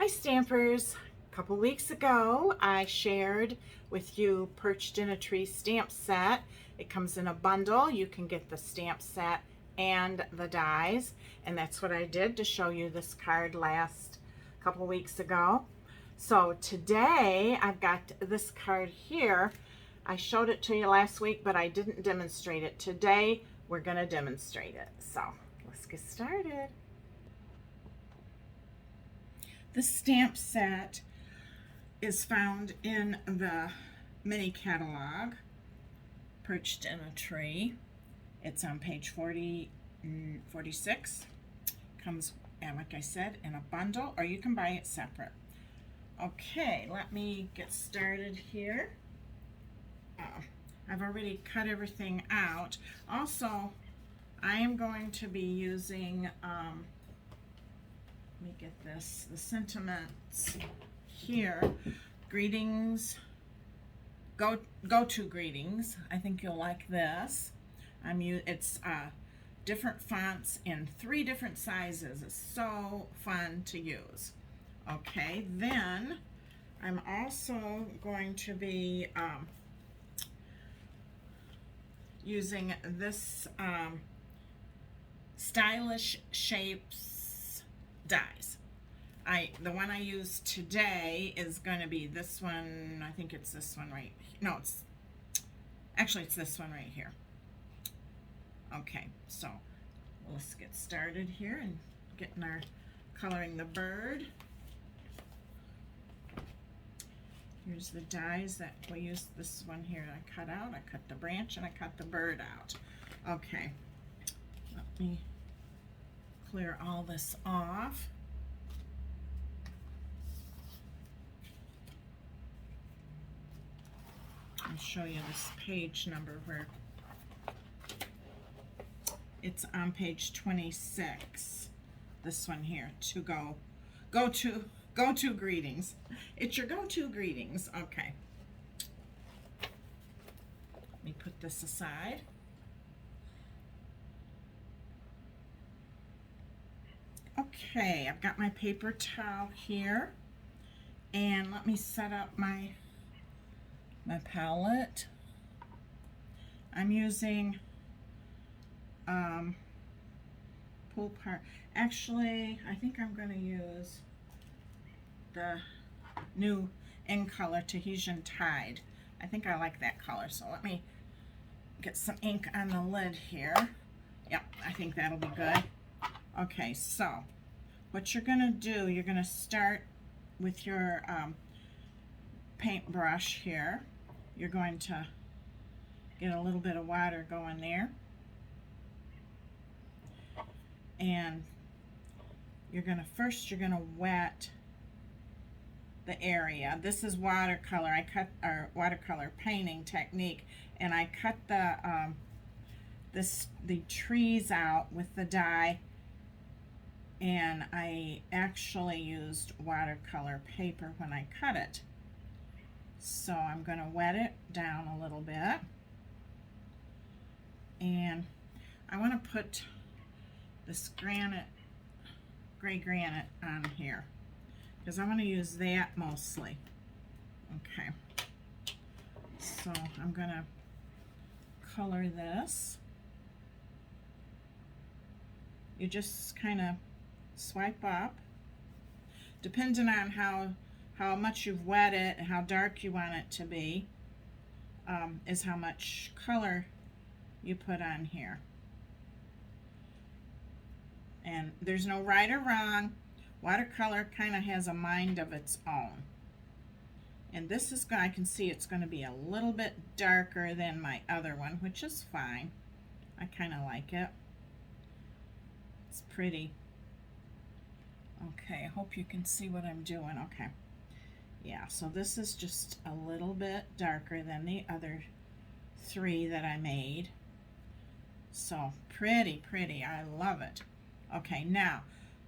Hi Stampers! A couple weeks ago I shared with you Perched in a Tree stamp set. It comes in a bundle. You can get the stamp set and the dies, and that's what I did to show you this card last couple weeks ago. So today I've got this card here. I showed it to you last week, but I didn't demonstrate it. Today we're going to demonstrate it. So let's get started. The stamp set is found in the mini catalog, Perched in a Tree. It's on page 46. Comes, like I said, in a bundle, or you can buy it separate. Okay, let me get started here. I've already cut everything out. Also, I am going to be using let me get this, the sentiments here. Greetings, go to greetings. I think you'll like this. It's different fonts in 3 different sizes. It's so fun to use. Okay, then I'm also going to be using this Stylish Shapes dies. The one I use today is going to be this one. I think it's this one right. No, it's this one right here. Okay, so let's get started here and getting our coloring the bird. Here's the dies that we use. This one here I cut out. I cut the branch and I cut the bird out. Okay, let me clear all this off. I'll show you this page number where it's on page 26. This one here, to go to greetings. It's your go-to greetings. Okay. Let me put this aside. Okay, I've got my paper towel here, and let me set up my palette. I'm using Pool Park. Actually, I think I'm going to use the new in color Tahitiah Tide. I think I like that color, so let me get some ink on the lid here. Yep, I think that'll be good. Okay, so what you're going to do, you're going to start with your paintbrush here. You're going to get a little bit of water going there. And you're going to wet the area. This is watercolor. I cut our watercolor painting technique, and I cut the trees out with the die, and I actually used watercolor paper when I cut it. So I'm going to wet it down a little bit, and I want to put this gray granite on here because I want to use that mostly. Okay, so I'm going to color this. You just kind of swipe up, depending on how much you've wet it and how dark you want it to be, is how much color you put on here. And there's no right or wrong. Watercolor kind of has a mind of its own. And this is, I can see it's going to be a little bit darker than my other one, which is fine. I kind of like it. It's pretty. Okay, I hope you can see what I'm doing. Okay. Yeah, so this is just a little bit darker than the other 3 that I made. So pretty, pretty. I love it. Okay, now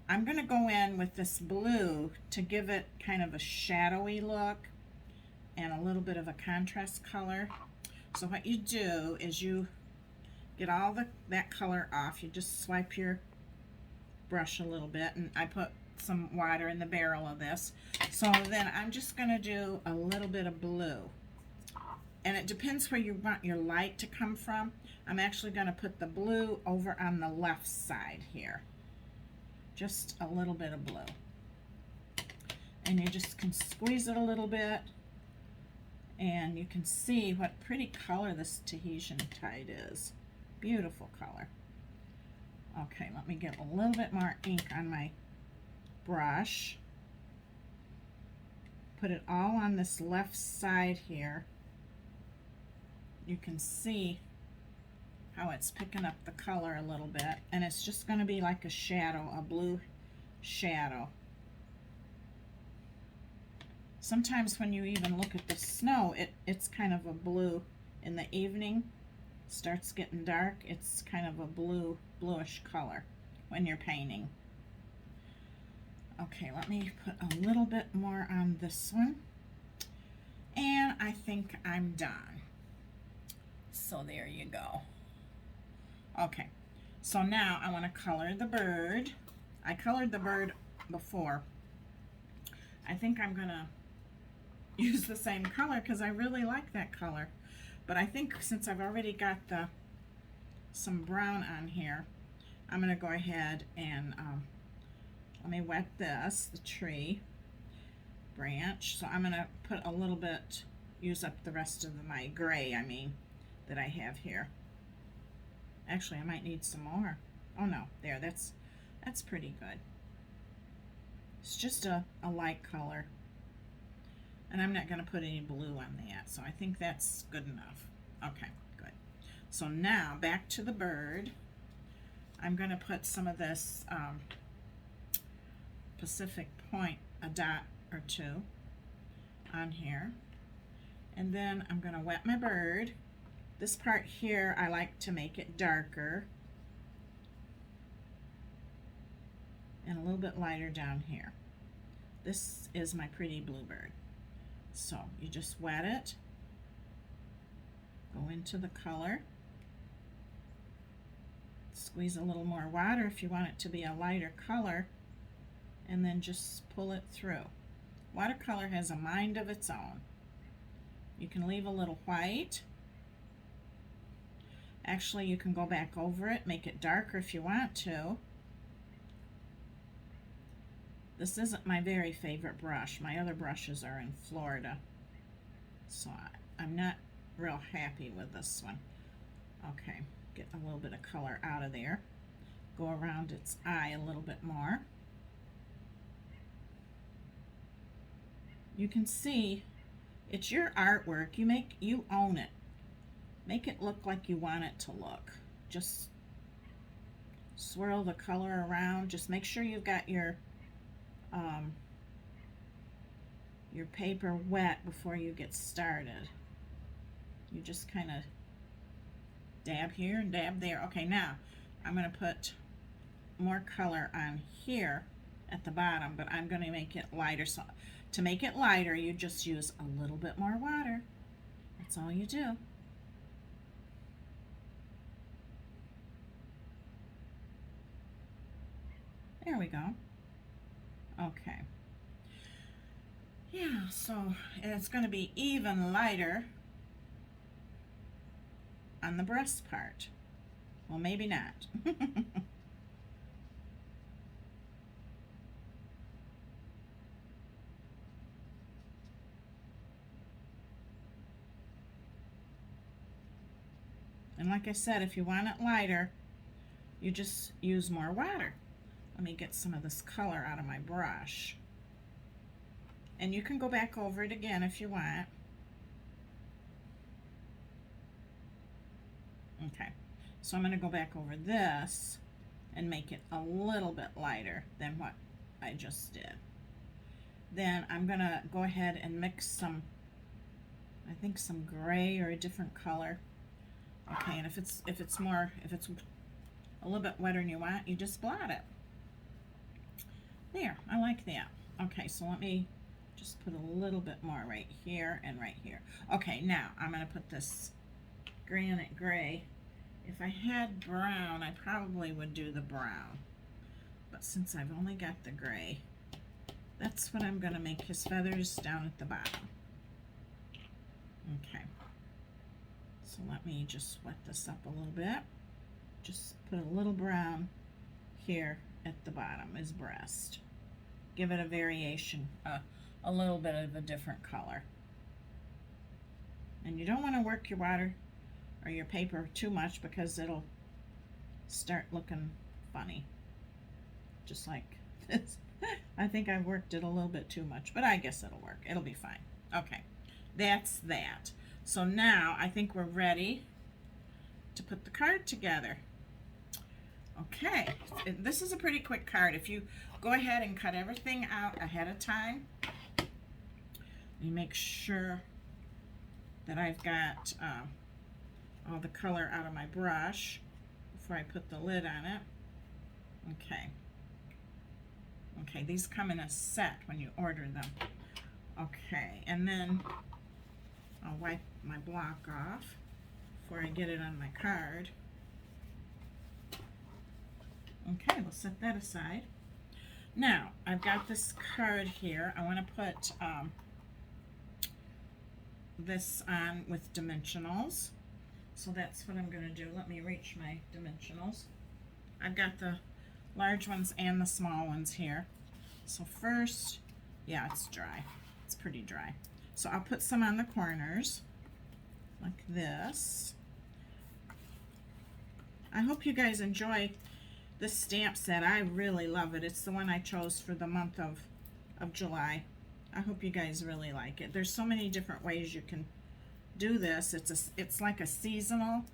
I'm going to go in with this blue to give it kind of a shadowy look and a little bit of a contrast color. So what you do is you get all that color off. You just swipe your brush a little bit, and I put some water in the barrel of this. So then I'm just going to do a little bit of blue. And it depends where you want your light to come from. I'm actually going to put the blue over on the left side here. Just a little bit of blue. And you just can squeeze it a little bit. And you can see what pretty color this Tahitian Tide is. Beautiful color. Okay, let me get a little bit more ink on my brush. Put it all on this left side here. You can see how it's picking up the color a little bit, and it's just going to be like a shadow, a blue shadow. Sometimes when you even look at the snow, it's kind of a blue. In the evening, starts getting dark, it's kind of a bluish color when you're painting. Okay, let me put a little bit more on this one, and I think I'm done. So there you go. Okay, so now I want to color the bird. I colored the bird before. I think I'm gonna use the same color because I really like that color. But I think since I've already got some brown on here, I'm gonna go ahead and let me wet this, the tree branch. So I'm gonna put a little bit, use up the rest of my gray, that I have here. Actually, I might need some more. Oh no, there, that's pretty good. It's just a light color. And I'm not going to put any blue on that, so I think that's good enough. Okay, good. So now, back to the bird. I'm going to put some of this Pacific Point, a dot or two, on here. And then I'm going to wet my bird. This part here, I like to make it darker. And a little bit lighter down here. This is my pretty bluebird. So you just wet it, go into the color, squeeze a little more water if you want it to be a lighter color, and then just pull it through. Watercolor has a mind of its own. You can leave a little white. Actually, you can go back over it, make it darker if you want to. This isn't my very favorite brush. My other brushes are in Florida, so I'm not real happy with this one. Okay, get a little bit of color out of there. Go around its eye a little bit more. You can see it's your artwork. You own it. Make it look like you want it to look. Just swirl the color around. Just make sure you've got your paper wet before you get started. You just kind of dab here and dab there. Okay, now I'm going to put more color on here at the bottom, but I'm going to make it lighter. So to make it lighter, you just use a little bit more water. That's all you do. There we go. Okay. Yeah, so it's going to be even lighter on the breast part. Well, maybe not. And like I said, if you want it lighter, you just use more water. Let me get some of this color out of my brush. And you can go back over it again if you want. Okay, so I'm going to go back over this and make it a little bit lighter than what I just did. Then I'm going to go ahead and mix some, I think some gray or a different color. Okay, and if it's a little bit wetter than you want, you just blot it. There, I like that. Okay, so let me just put a little bit more right here and right here. Okay, now I'm going to put this granite gray. If I had brown, I probably would do the brown. but since I've only got the gray, that's what I'm going to make his feathers down at the bottom. Okay, so let me just wet this up a little bit. Just put a little brown here at the bottom, his breast. Give it a variation, a little bit of a different color. And you don't want to work your water or your paper too much because it'll start looking funny. Just like this. I think I've worked it a little bit too much, but I guess it'll work. It'll be fine. Okay, that's that. So now I think we're ready to put the card together. Okay, this is a pretty quick card. If you go ahead and cut everything out ahead of time, you make sure that I've got all the color out of my brush before I put the lid on it. Okay. Okay, these come in a set when you order them. Okay, and then I'll wipe my block off before I get it on my card. Okay, we'll set that aside. Now, I've got this card here. I want to put this on with dimensionals. So that's what I'm going to do. Let me reach my dimensionals. I've got the large ones and the small ones here. So first, yeah, it's dry. It's pretty dry. So I'll put some on the corners like this. I hope you guys enjoy this stamp set. I really love it. It's the one I chose for the month of July. I hope you guys really like it. There's so many different ways you can do this. It's like a seasonal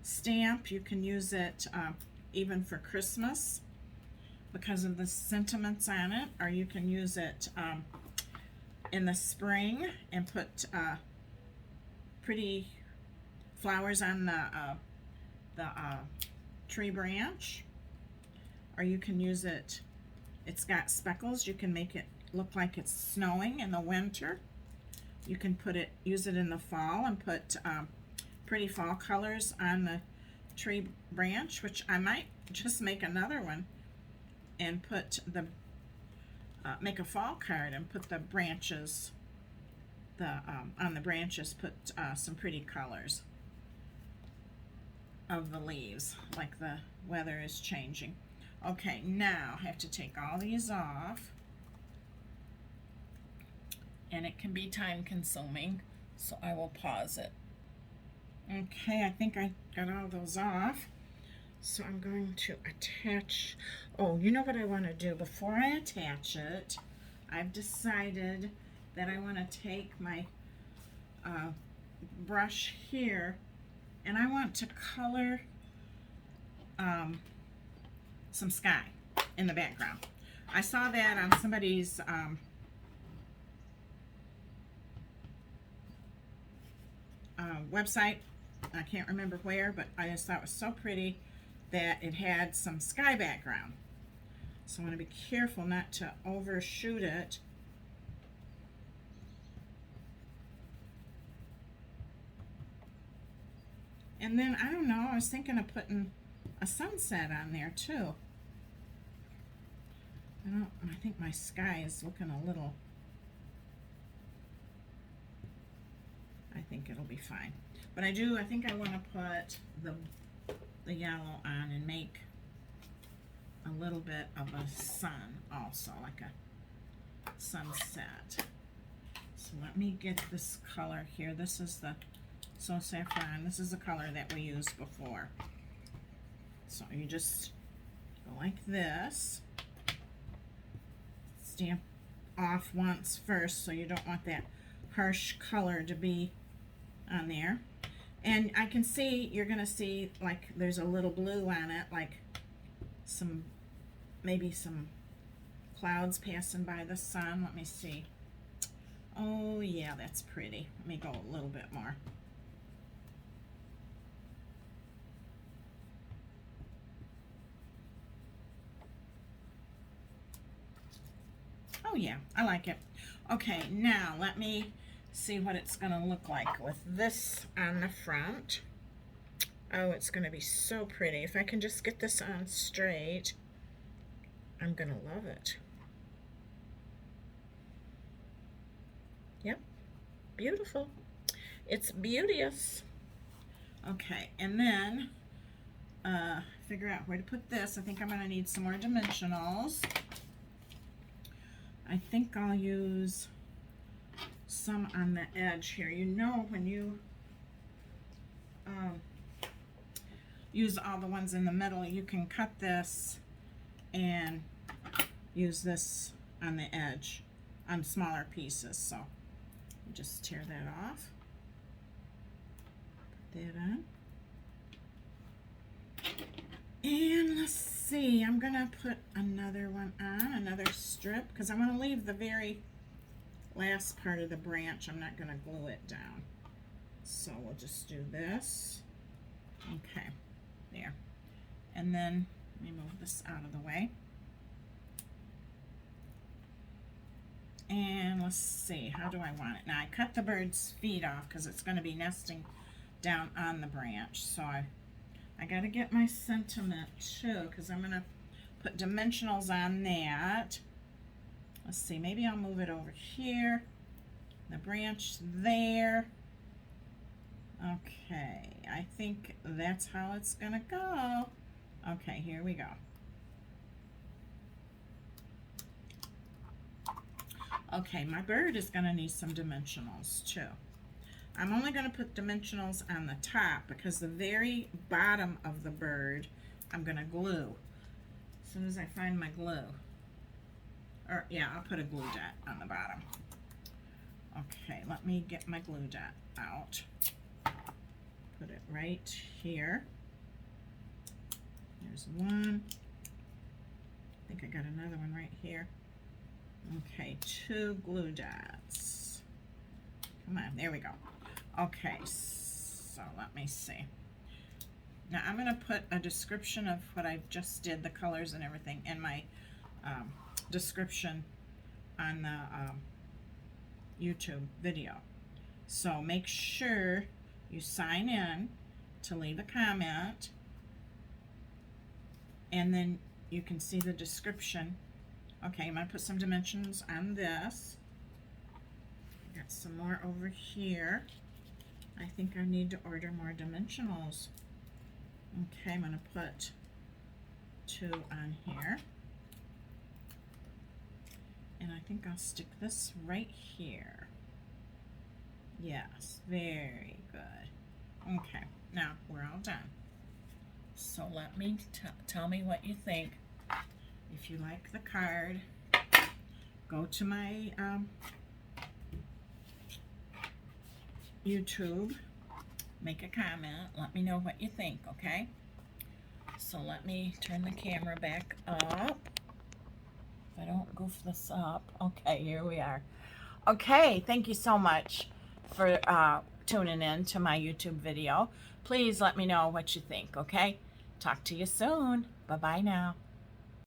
stamp. You can use it even for Christmas because of the sentiments on it, or you can use it in the spring and put pretty flowers on the tree branch, or you can use it, it's got speckles, you can make it look like it's snowing in the winter. You can use it in the fall and put pretty fall colors on the tree branch, which I might just make another one and put the make a fall card and put the branches on the branches, put some pretty colors of the leaves like the weather is changing. Okay, now I have to take all these off, and it can be time consuming, so I will pause it. Okay, I think I got all those off. So I'm going to attach, oh, you know what I want to do before I attach it? I've decided that I want to take my brush here and I want to color some sky in the background. I saw that on somebody's website. I can't remember where, but I just thought it was so pretty that it had some sky background. So I want to be careful not to overshoot it. And then, I don't know, I was thinking of putting a sunset on there too. I think my sky is looking a little, I think it'll be fine. But I think I want to put the yellow on and make a little bit of a sun also, like a sunset. So let me get this color here. This is the Saffron. This is the color that we used before. So you just go like this. Stamp off once first, so you don't want that harsh color to be on there. And I can see, you're gonna see like there's a little blue on it, like maybe some clouds passing by the sun. Let me see. Oh yeah, that's pretty. Let me go a little bit more. Oh yeah, I like it. Okay, now let me see what it's gonna look like with this on the front. Oh, it's gonna be so pretty. If I can just get this on straight, I'm gonna love it. Yep, beautiful. It's beauteous. Okay, and then figure out where to put this. I think I'm gonna need some more dimensionals. I think I'll use some on the edge here. You know, when you use all the ones in the middle, you can cut this and use this on the edge on smaller pieces. So just tear that off, put that on, and let's see, I'm gonna put another one on, another strip, because I want to leave the very last part of the branch. I'm not gonna glue it down, so we'll just do this. Okay, there, and then let me move this out of the way. And let's see, how do I want it? Now I cut the bird's feet off because it's going to be nesting down on the branch. So I got to get my sentiment too, because I'm going to put dimensionals on that. Let's see, maybe I'll move it over here. The branch there. Okay, I think that's how it's going to go. Okay, here we go. Okay, my bird is going to need some dimensionals too. I'm only going to put dimensionals on the top because the very bottom of the bird I'm going to glue. As soon as I find my glue. Or yeah, I'll put a glue dot on the bottom. Okay, let me get my glue dot out. Put it right here. There's one. I think I got another one right here. Okay, 2 glue dots. Come on, there we go. Okay, so let me see. Now I'm going to put a description of what I just did, the colors and everything, in my description on the YouTube video. So make sure you sign in to leave a comment, and then you can see the description. Okay, I'm going to put some dimensions on this. Got some more over here. I think I need to order more dimensionals. Okay, I'm going to put 2 on here. And I think I'll stick this right here. Yes, very good. Okay, now we're all done. So let me tell me what you think. If you like the card, go to my YouTube, make a comment, let me know what you think, okay? So let me turn the camera back up. If I don't goof this up. Okay, here we are. Okay, thank you so much for tuning in to my YouTube video. Please let me know what you think, okay? Talk to you soon. Bye-bye now.